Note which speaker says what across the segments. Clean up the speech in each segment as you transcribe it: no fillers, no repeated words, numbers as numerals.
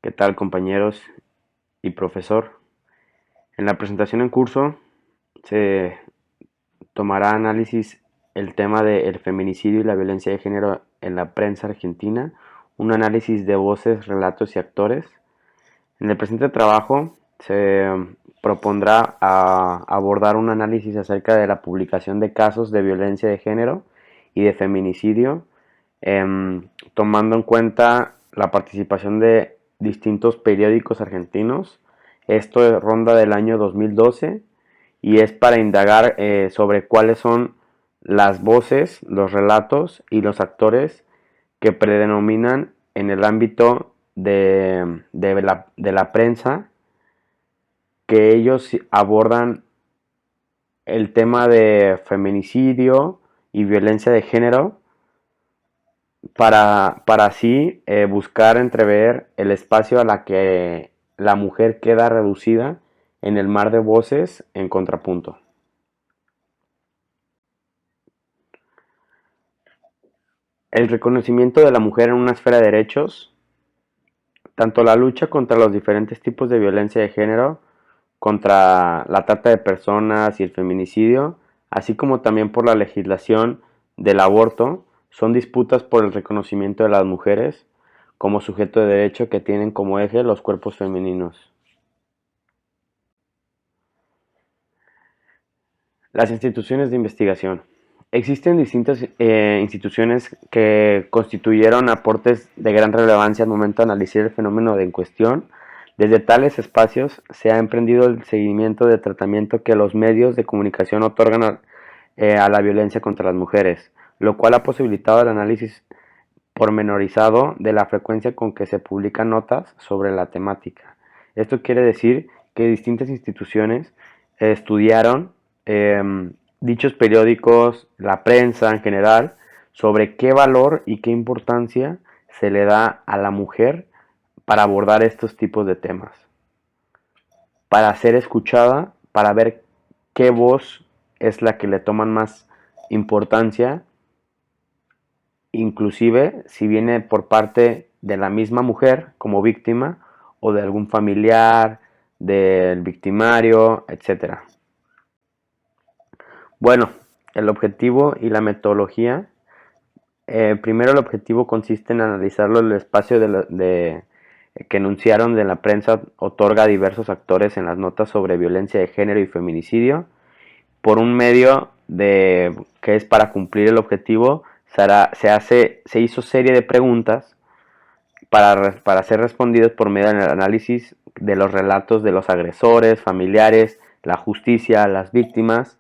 Speaker 1: ¿Qué tal, compañeros y profesor? En la presentación en curso se tomará análisis el tema del feminicidio y la violencia de género en la prensa argentina, un análisis de voces, relatos y actores. En el presente trabajo se propondrá abordar un análisis acerca de la publicación de casos de violencia de género y de feminicidio, tomando en cuenta la participación de distintos periódicos argentinos. Esto ronda del año 2012 y es para indagar sobre cuáles son las voces, los relatos y los actores que predominan en el ámbito de la prensa, que ellos abordan el tema de feminicidio y violencia de género para así buscar entrever el espacio a la que la mujer queda reducida en el mar de voces en contrapunto. El reconocimiento de la mujer en una esfera de derechos, tanto la lucha contra los diferentes tipos de violencia de género, contra la trata de personas y el feminicidio, así como también por la legislación del aborto, son disputas por el reconocimiento de las mujeres como sujeto de derecho que tienen como eje los cuerpos femeninos. Las instituciones de investigación. Existen distintas instituciones que constituyeron aportes de gran relevancia al momento de analizar el fenómeno en cuestión. Desde tales espacios se ha emprendido el seguimiento de tratamiento que los medios de comunicación otorgan a la violencia contra las mujeres, lo cual ha posibilitado el análisis pormenorizado de la frecuencia con que se publican notas sobre la temática. Esto quiere decir que distintas instituciones estudiaron dichos periódicos, la prensa en general, sobre qué valor y qué importancia se le da a la mujer para abordar estos tipos de temas, para ser escuchada, para ver qué voz es la que le toman más importancia, inclusive si viene por parte de la misma mujer como víctima o de algún familiar, del victimario, etcétera. Bueno, el objetivo y la metodología. Primero, el objetivo consiste en analizarlo el espacio que enunciaron de la prensa otorga a diversos actores en las notas sobre violencia de género y feminicidio. Por un medio que es para cumplir el objetivo, se hizo serie de preguntas para ser respondidos por medio del análisis de los relatos de los agresores, familiares, la justicia, las víctimas,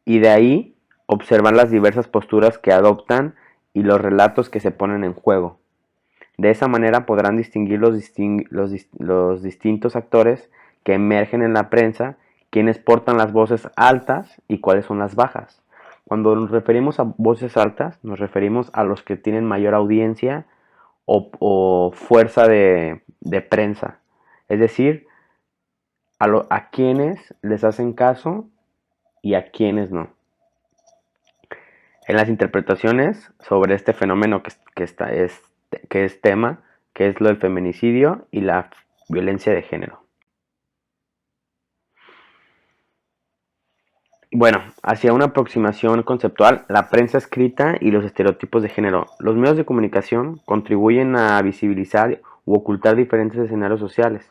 Speaker 1: y de ahí observar las diversas posturas que adoptan y los relatos que se ponen en juego. De esa manera podrán distinguir los distintos actores que emergen en la prensa, quienes portan las voces altas y cuáles son las bajas. Cuando nos referimos a voces altas, nos referimos a los que tienen mayor audiencia o fuerza de prensa. Es decir, a quienes les hacen caso y a quienes no. En las interpretaciones sobre este fenómeno que es tema, que es lo del feminicidio y la violencia de género. Bueno, hacia una aproximación conceptual, la prensa escrita y los estereotipos de género. Los medios de comunicación contribuyen a visibilizar u ocultar diferentes escenarios sociales,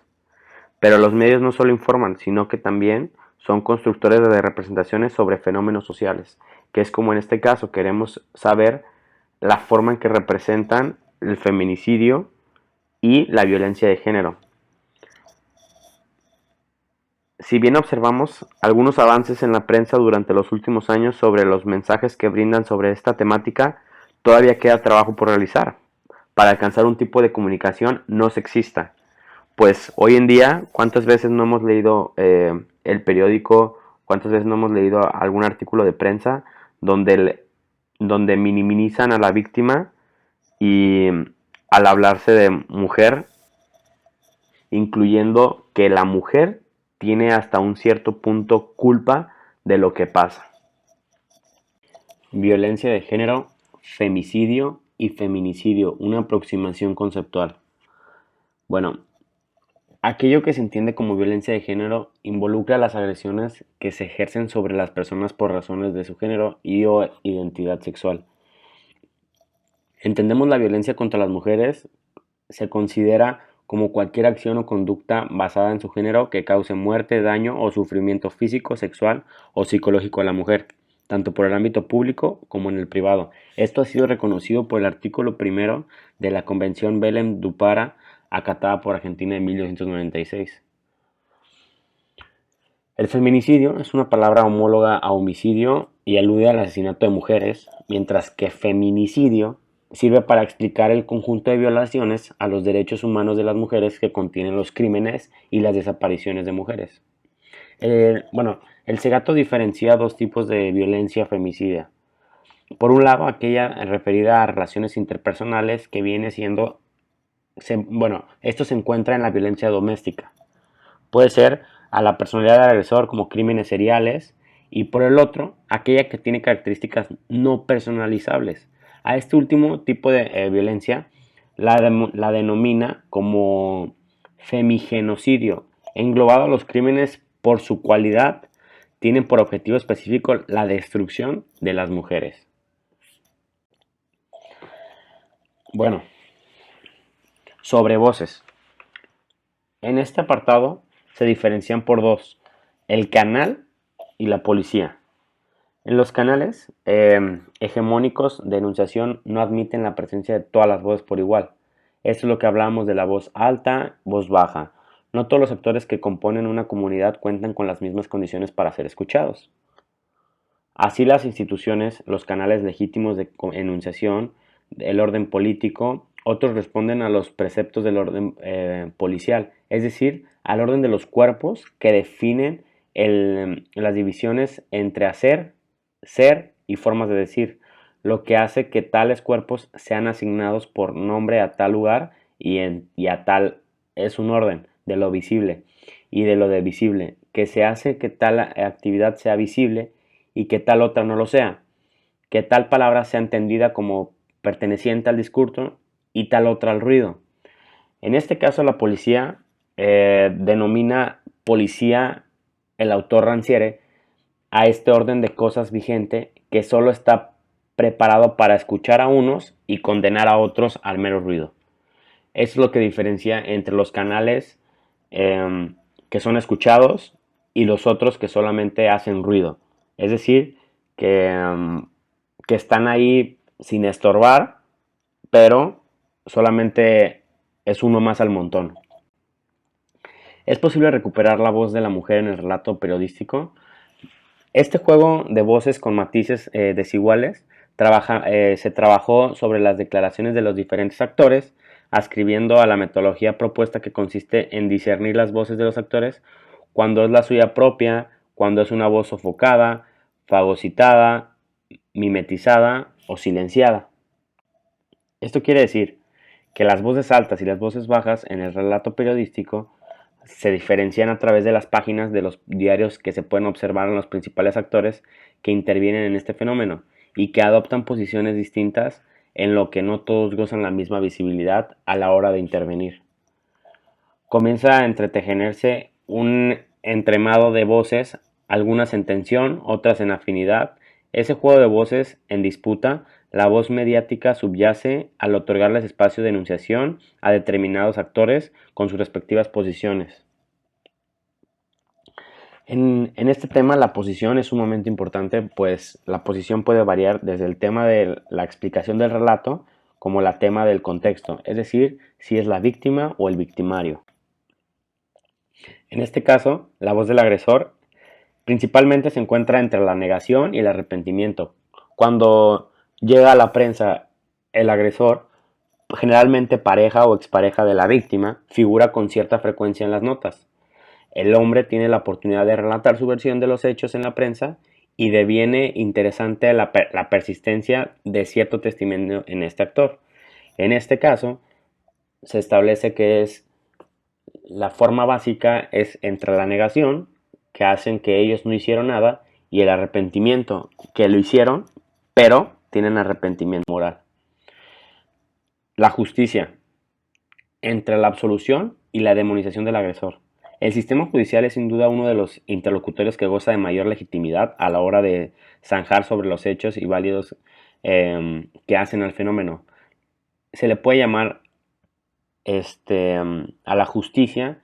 Speaker 1: pero los medios no solo informan, sino que también son constructores de representaciones sobre fenómenos sociales, que es como en este caso queremos saber la forma en que representan el feminicidio y la violencia de género. Si bien observamos algunos avances en la prensa durante los últimos años sobre los mensajes que brindan sobre esta temática, todavía queda trabajo por realizar para alcanzar un tipo de comunicación no sexista. Pues hoy en día, ¿cuántas veces no hemos leído el periódico? ¿Cuántas veces no hemos leído algún artículo de prensa donde minimizan a la víctima y al hablarse de mujer, incluyendo que la mujer tiene hasta un cierto punto culpa de lo que pasa? Violencia de género, femicidio y feminicidio, una aproximación conceptual. Bueno, Aquello que se entiende como violencia de género involucra las agresiones que se ejercen sobre las personas por razones de su género y o identidad sexual. Entendemos la violencia contra las mujeres se considera como cualquier acción o conducta basada en su género que cause muerte, daño o sufrimiento físico, sexual o psicológico a la mujer, tanto por el ámbito público como en el privado. Esto ha sido reconocido por el artículo primero de la Convención Belém do Pará, acatada por Argentina en 1996. El feminicidio es una palabra homóloga a homicidio y alude al asesinato de mujeres, mientras que feminicidio sirve para explicar el conjunto de violaciones a los derechos humanos de las mujeres que contienen los crímenes y las desapariciones de mujeres. El Segato diferencia dos tipos de violencia femicida. Por un lado, aquella referida a relaciones interpersonales que viene siendo, esto se encuentra en la violencia doméstica. Puede ser a la personalidad del agresor como crímenes seriales y por el otro, aquella que tiene características no personalizables. A este último tipo de violencia la denomina como femigenocidio. Englobado los crímenes por su cualidad, tienen por objetivo específico la destrucción de las mujeres. Bueno, sobre voces. En este apartado se diferencian por dos, el canal y la policía. En los canales hegemónicos de enunciación no admiten la presencia de todas las voces por igual. Esto es lo que hablábamos de la voz alta, voz baja. No todos los actores que componen una comunidad cuentan con las mismas condiciones para ser escuchados. Así las instituciones, los canales legítimos de enunciación, el orden político, otros responden a los preceptos del orden policial, es decir, al orden de los cuerpos que definen las divisiones entre hacer, ser y formas de decir, lo que hace que tales cuerpos sean asignados por nombre a tal lugar y a tal es un orden de lo visible y de lo de visible, que se hace que tal actividad sea visible y que tal otra no lo sea, que tal palabra sea entendida como perteneciente al discurso y tal otra al ruido. En este caso la policía denomina policía el autor Rancière a este orden de cosas vigente que solo está preparado para escuchar a unos y condenar a otros al mero ruido. Eso es lo que diferencia entre los canales que son escuchados y los otros que solamente hacen ruido. Es decir, que están ahí sin estorbar, pero solamente es uno más al montón. ¿Es posible recuperar la voz de la mujer en el relato periodístico? Este juego de voces con matices desiguales se trabajó sobre las declaraciones de los diferentes actores, ascribiendo a la metodología propuesta que consiste en discernir las voces de los actores cuando es la suya propia, cuando es una voz sofocada, fagocitada, mimetizada o silenciada. Esto quiere decir que las voces altas y las voces bajas en el relato periodístico se diferencian a través de las páginas de los diarios que se pueden observar en los principales actores que intervienen en este fenómeno y que adoptan posiciones distintas en lo que no todos gozan la misma visibilidad a la hora de intervenir. Comienza a entretejerse un entremado de voces, algunas en tensión, otras en afinidad. Ese juego de voces en disputa, la voz mediática subyace al otorgarles espacio de enunciación a determinados actores con sus respectivas posiciones. En este tema la posición es sumamente importante, pues la posición puede variar desde el tema de la explicación del relato como la tema del contexto, es decir, si es la víctima o el victimario. En este caso, la voz del agresor principalmente se encuentra entre la negación y el arrepentimiento. Cuando llega a la prensa el agresor, generalmente pareja o expareja de la víctima, figura con cierta frecuencia en las notas. El hombre tiene la oportunidad de relatar su versión de los hechos en la prensa y deviene interesante la persistencia de cierto testimonio en este actor. En este caso, se establece que la forma básica es entre la negación, que hacen que ellos no hicieron nada, y el arrepentimiento, que lo hicieron, pero tienen arrepentimiento moral. La justicia, entre la absolución y la demonización del agresor. El sistema judicial es sin duda uno de los interlocutores que goza de mayor legitimidad a la hora de zanjar sobre los hechos y válidos que hacen al fenómeno. Se le puede llamar a la justicia,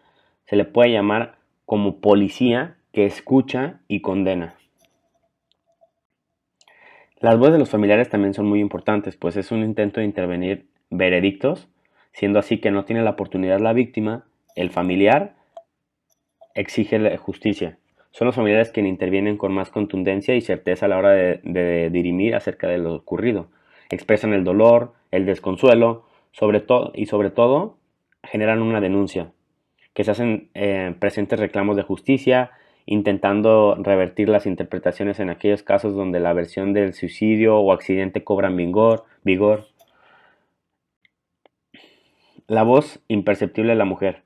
Speaker 1: se le puede llamar como policía que escucha y condena. Las voces de los familiares también son muy importantes, pues es un intento de intervenir veredictos, siendo así que no tiene la oportunidad la víctima, el familiar exige la justicia. Son los familiares quienes intervienen con más contundencia y certeza a la hora de dirimir acerca de lo ocurrido. Expresan el dolor, el desconsuelo, sobre todo generan una denuncia, que se hacen presentes reclamos de justicia, intentando revertir las interpretaciones en aquellos casos donde la versión del suicidio o accidente cobran vigor. La voz imperceptible de la mujer.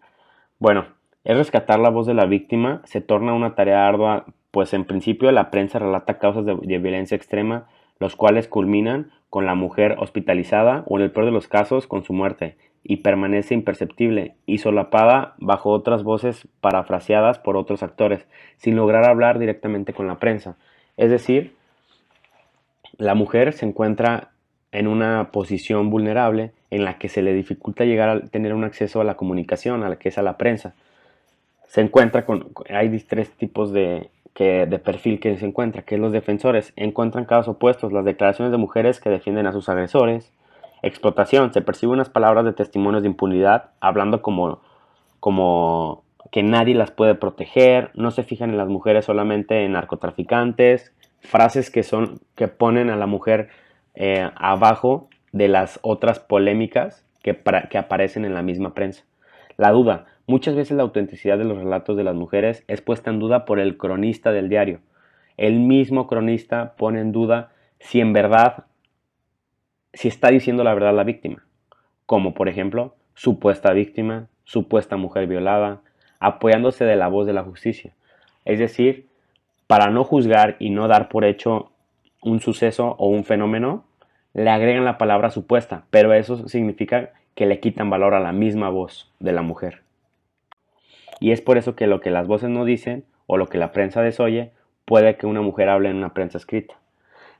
Speaker 1: Bueno, es rescatar la voz de la víctima se torna una tarea ardua, pues en principio la prensa relata causas de violencia extrema, los cuales culminan con la mujer hospitalizada o en el peor de los casos con su muerte, y permanece imperceptible y solapada bajo otras voces parafraseadas por otros actores, sin lograr hablar directamente con la prensa. Es decir, la mujer se encuentra en una posición vulnerable en la que se le dificulta llegar a tener un acceso a la comunicación, a la que es a la prensa. Se encuentra hay tres tipos de perfil que se encuentra, que es los defensores, encuentran casos opuestos, las declaraciones de mujeres que defienden a sus agresores, explotación, se percibe unas palabras de testimonios de impunidad, hablando como que nadie las puede proteger, no se fijan en las mujeres solamente en narcotraficantes, frases que ponen a la mujer abajo de las otras polémicas que aparecen en la misma prensa. La duda. Muchas veces la autenticidad de los relatos de las mujeres es puesta en duda por el cronista del diario. El mismo cronista pone en duda si en verdad, si está diciendo la verdad la víctima, como por ejemplo, supuesta víctima, supuesta mujer violada, apoyándose de la voz de la justicia. Es decir, para no juzgar y no dar por hecho un suceso o un fenómeno, le agregan la palabra supuesta, pero eso significa que le quitan valor a la misma voz de la mujer. Y es por eso que lo que las voces no dicen o lo que la prensa desoye puede que una mujer hable en una prensa escrita.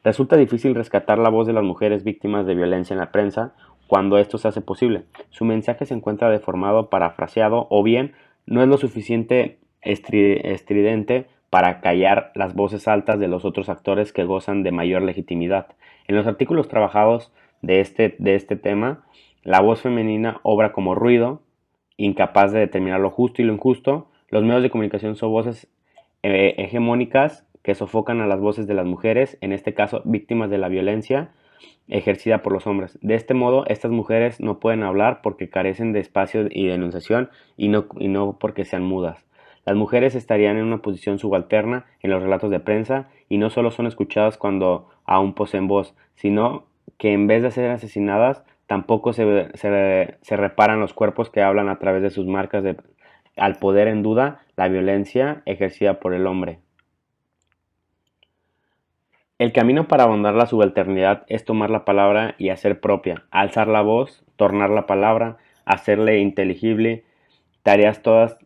Speaker 1: Resulta difícil rescatar la voz de las mujeres víctimas de violencia en la prensa cuando esto se hace posible. Su mensaje se encuentra deformado, parafraseado o bien no es lo suficiente estridente para callar las voces altas de los otros actores que gozan de mayor legitimidad. En los artículos trabajados de este tema, la voz femenina obra como ruido, incapaz de determinar lo justo y lo injusto. Los medios de comunicación son voces hegemónicas que sofocan a las voces de las mujeres, en este caso víctimas de la violencia ejercida por los hombres. De este modo, estas mujeres no pueden hablar porque carecen de espacio y denunciación y no porque sean mudas. Las mujeres estarían en una posición subalterna en los relatos de prensa y no solo son escuchadas cuando aún poseen voz, sino que en vez de ser asesinadas, tampoco se reparan los cuerpos que hablan a través de sus marcas al poder en duda la violencia ejercida por el hombre. El camino para abondar la subalternidad es tomar la palabra y hacer propia, alzar la voz, tornar la palabra, hacerle inteligible, tareas todas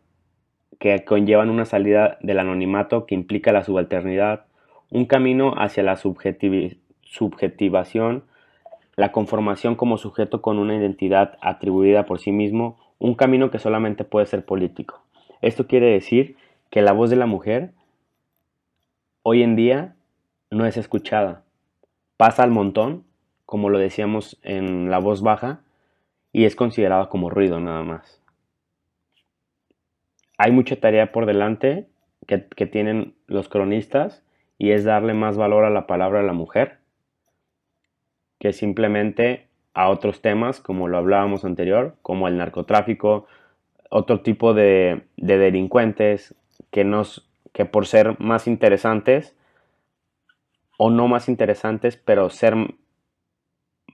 Speaker 1: que conllevan una salida del anonimato que implica la subalternidad, un camino hacia la subjetivación, la conformación como sujeto con una identidad atribuida por sí mismo, un camino que solamente puede ser político. Esto quiere decir que la voz de la mujer hoy en día no es escuchada, pasa al montón, como lo decíamos en la voz baja, y es considerada como ruido nada más. Hay mucha tarea por delante que tienen los cronistas y es darle más valor a la palabra de la mujer que simplemente a otros temas como lo hablábamos anterior, como el narcotráfico, otro tipo de delincuentes que por ser más interesantes o no más interesantes, pero ser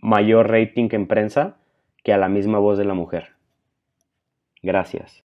Speaker 1: mayor rating en prensa que a la misma voz de la mujer. Gracias.